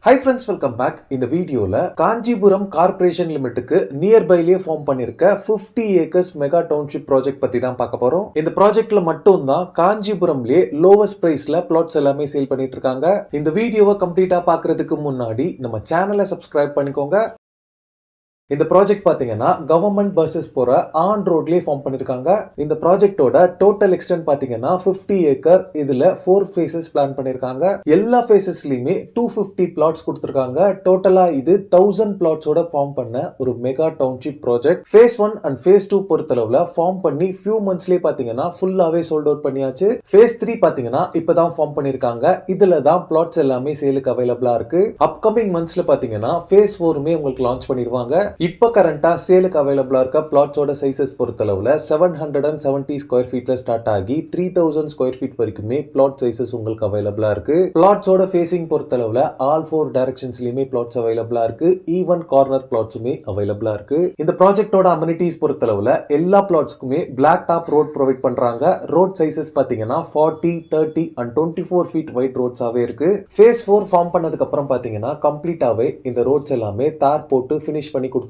Hi friends, welcome back. இந்த வீடியோல Kanchipuram corporation லிமிட்டுக்கு நியர்பைலயே form பண்ணிருக்க 50 ஏக்கர்ஸ் மெகா டவுன்ஷிப் ப்ராஜெக்ட் பத்தி தான் பார்க்க போறோம். இந்த ப்ராஜெக்ட்ல மட்டும் தான் காஞ்சிபுரம்லயே லோவஸ்ட் பிரைஸ்ல பிளாட்ஸ் எல்லாமே சேல் பண்ணிட்டு இருக்காங்க. இந்த வீடியோவை கம்ப்ளீட்டா பார்க்கிறதுக்கு முன்னாடி நம்ம சேனலை சப்ஸ்கிரைப் பண்ணிக்கோங்க. இந்த ப்ராஜெக்ட் பாத்தீங்கன்னா கவர்மெண்ட் பஸ்ஸஸ் போற ஆன் ரோட்லயே ஃபார்ம் பண்ணிருக்காங்க. இந்த ப்ராஜெக்டோட டோட்டல் எக்ஸ்டென்ட் பாத்தீங்கன்னா 50 ஏக்கர். இதுல 4 ஃபேசஸ் பிளான் பண்ணிருக்காங்க. எல்லா ஃபேசஸ்லயுமே 250 பிளாட்ஸ் கொடுத்திருக்காங்க. டோட்டலா இது 1000 பிளாட்ஸோட ஃபார்ம் பண்ண ஒரு mega township project. Phase 1 and phase 2 பொறுத்தளவுல ஃபார்ம் பண்ணி ஃபியூ மந்த்ஸ்லயே பாத்தீங்கன்னா ஃபுல்லாவே சோல்ட் அவுட் பண்ணியாச்சு. ஃபேஸ் 3 பாத்தீங்கன்னா இப்பதான் ஃபார்ம் பண்ணிருக்காங்க. இதுல தான் பிளாட்ஸ் எல்லாமே சேலுக்கு அவைலபிளா இருக்கு. அப்கமிங் மந்த்ஸ்ல பாத்தீங்கன்னா ஃபேஸ் 4மே உங்களுக்கு லான்ச் பண்ணிடுவாங்க. இப்ப கரண்டா சேலுக்கு அவைலபிளா இருக்க பிளாட்ஸோட சைசஸ் பொறுத்தளவுல 770 ஸ்கொயர் ஃபீட்ல ஸ்டார்ட் ஆகி 3000 ஸ்கொயர் ஃபீட் வரைக்குமே பிளாட் சைசஸ் உங்களுக்கு அவைலபிளா இருக்கு. பிளாட்ஸோட ஃபேசிங் பொறுத்தளவுல ஆல் 4 டைரக்ஷன்ஸ்லயுமே பிளாட்ஸ் அவைலபிளா இருக்கு. ஈவன் கார்னர் பிளாட்ஸுமே அவைலபிளா இருக்கு. இந்த ப்ராஜெக்டோட அமெனிட்டிஸ் பொறுத்தளவுல எல்லா பிளாட்ஸ்க்குமே பிளாக் டாப் ரோட் ப்ரொவைட் பண்றாங்க. ரோட் சைசஸ் பாத்தீங்கன்னா 40, 30 அண்ட் 24 ஃபீட் வைட் ரோட்ஸாவே இருக்கு. ஃபேஸ் 4 ஃபார்ம் பண்ணதுக்கு அப்புறம் பாத்தீங்கன்னா கம்ப்ளீட்டாவே இந்த ரோட்ஸ் எல்லாமே தார் போட்டு ஃபினிஷ் பண்ணி கொடுத்துருவாங்க.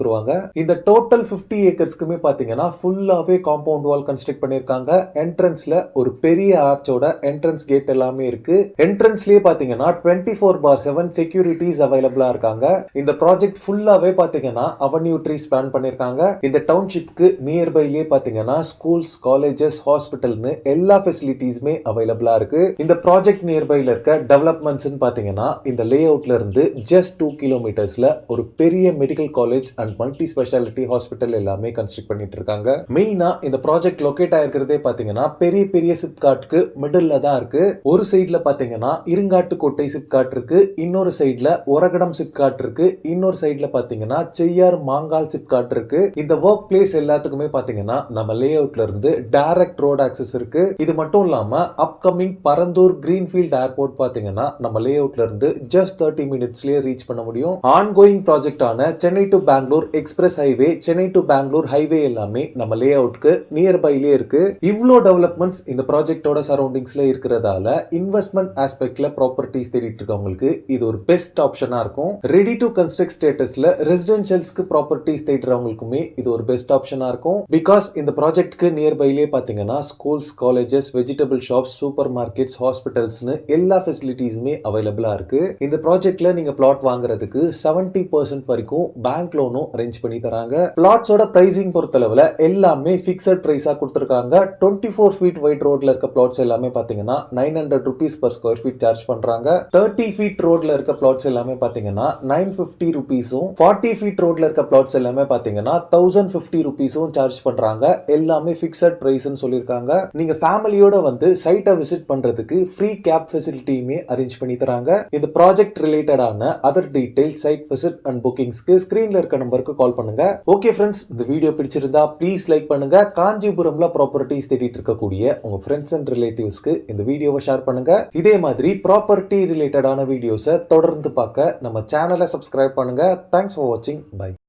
இந்த டோட்டல் 50 ஏக்கர்ஸ்க்குமே பாத்தீங்கன்னா ஃபுல்லாவே காம்பவுண்ட் வால் கன்ஸ்ட்ரக்ட் பண்ணிருக்காங்க. என்ட்ரன்ஸ்ல ஒரு பெரிய ஆர்ச்சோட என்ட்ரன்ஸ் கேட் எல்லாமே இருக்கு. என்ட்ரன்ஸ்லயே பாத்தீங்கன்னா 24/7 செக்யூரிட்டிஸ் அவைலபிளா இருக்காங்க. இந்த ப்ராஜெக்ட் ஃபுல்லாவே பாத்தீங்கன்னா அவென்யூ ட்ரீஸ் பிளான் பண்ணிருக்காங்க. இந்த டவுன்ஷிப்க்கு நியர்பைலயே பாத்தீங்கன்னா ஸ்கூல்ஸ், காலேஜஸ், ஹாஸ்பிட்டல்னு எல்லா ஃபெசிலிட்டிஸ்மே அவைலபிளா இருக்கு. இந்த ப்ராஜெக்ட் நியர்பைல இருக்க டெவலப்மெண்ட்ஸ் பாத்தீங்கன்னா இந்த லே அவுட்ல இருந்து ஜஸ்ட் 2 கிலோமீட்டர்ஸ்ல ஒரு பெரிய medical college and multi speciality hospital எல்லாமே கன்ஸ்ட்ரக்ட் பண்ணிட்டு இருக்காங்க. மெயினா இந்த ப்ராஜெக்ட் லொகேட் ஆயிருக்கிறதே பாத்தீங்கன்னா பெரிய பெரிய சிப்காட்க்கு மிடில்ல தான் இருக்கு. ஒரு சைடுல பாத்தீங்கன்னா இருங்காட்டுக்கோட்டை சிப்காட் இருக்கு, இன்னொரு சைடுல ஒரகடம் சிப்காட் இருக்கு, இன்னொரு சைடுல பாத்தீங்கன்னா செய்யார் மாங்கால் சிப்காட் இருக்கு. இந்த ஒர்க் பிளேஸ் எல்லாத்துக்குமே பாத்தீங்கன்னா நம்ம லே அவுட்ல இருந்து டைரக்ட் ரோட் ஆக்சஸ் இருக்கு. இது மட்டும் இல்லாம அப்கமிங் பரந்தூர் கிரீன்ஃபீல்ட் ஏர்போர்ட் பாத்தீங்கன்னா நம்ம லே அவுட்ல இருந்து ஜஸ்ட் 30 மினிட்ஸ்லயே ரீச் பண்ண முடியும். ஆன்கோயிங் ப்ராஜெக்டான Chennai to Bangalore express highway, Chennai to Bangalore highway எல்லாமே நம்ம லே அவுட்க்கு நியர்பைலே இருக்கு. இவ்ளோ டெவலப்மெண்ட்ஸ் இந்த ப்ராஜெக்டோட சரௌண்டிங்ஸ்ல இருக்கிறதால இன்வெஸ்ட்மெண்ட் ஆஸ்பெக்ட்ல ப்ராப்பர்ட்டிஸ் தேடிட்டு இருக்கவங்களுக்கு இது ஒரு பெஸ்ட் ஆப்ஷனா இருக்கும். ரெடி டு கன்ஸ்ட்ரக்ட் ஸ்டேட்டஸ்ல ரெசிடென்ஷியல்ஸ்க்கு ப்ராப்பர்ட்டிஸ் தேடுறவங்களுக்குமே இது ஒரு பெஸ்ட் ஆப்ஷனா இருக்கும். பிகாஸ் இந்த ப்ராஜெக்ட்க்கு நியர்பைலே பாத்தீங்கன்னா schools, colleges, vegetable shops, super markets, ஹாஸ்பிட்டல்ஸ்னு எல்லா ஃபெசிலிட்டிஸுமே அவைலபிளா இருக்கு. இந்த ப்ராஜெக்ட்ல நீங்க பிளாட் வாங்குறதுக்கு 70% வரைக்கும் பேங்க் லோனும் அரேஞ்ச் பண்ணி தராங்க. பிளாட்ஸோட பிரைசிங் பொறுத்தளவுல எல்லாமே பிக்ஸட் பிரைஸா கொடுத்திருக்காங்க. 24 ஃபீட் வைட் ரோட்ல இருக்க பிளாட்ஸ் எல்லாமே பாத்தீங்கன்னா 900 rupees per square feet charge பண்றாங்க. 30 ஃபீட் ரோட்ல இருக்க பிளாட்ஸ் எல்லாமே பாத்தீங்கன்னா 950 rupeesம், 40 ஃபீட் ரோட்ல இருக்க பிளாட்ஸ் எல்லாமே பாத்தீங்கன்னா 1050 rupeesம் சார்ஜ் பண்றாங்க. எல்லாமே பிக்ஸட் பிரைஸ்னு சொல்லிருக்காங்க. நீங்க ஃபேமிலியோட வந்து சைட்டை விசிட் பண்றதுக்கு ஃப்ரீ கேப் ஃபெசிலிட்டியுமே அரேஞ்ச் பண்ணி தராங்க. இந்த ப்ராஜெக்ட் ரிலேட்டடான other details, site visit and புக்கிங்ஸ்க்கு ஸ்கிரீன்ல இருக்க நம்பருக்கு கால் பண்ணுங்க. ஓகே ஃப்ரெண்ட்ஸ், இந்த வீடியோ பிடிச்சிருந்தா ப்ளீஸ் லைக் பண்ணுங்க. காஞ்சிபுரம்ல ப்ராப்பர்ட்டிஸ் தேடிட்டு இருக்கக்கூடிய உங்க ஃப்ரெண்ட்ஸ் அண்ட் ரிலேட்டிவ்ஸ்க்கு இந்த வீடியோவை ஷேர் பண்ணுங்க. இதே மாதிரி ப்ராப்பர்ட்டி ரிலேட்டடான வீடியோஸை தொடர்ந்து பார்க்க நம்ம சேனலை சப்ஸ்கிரைப் பண்ணுங்க. தேங்க்ஸ் ஃபார் வாட்சிங். பை.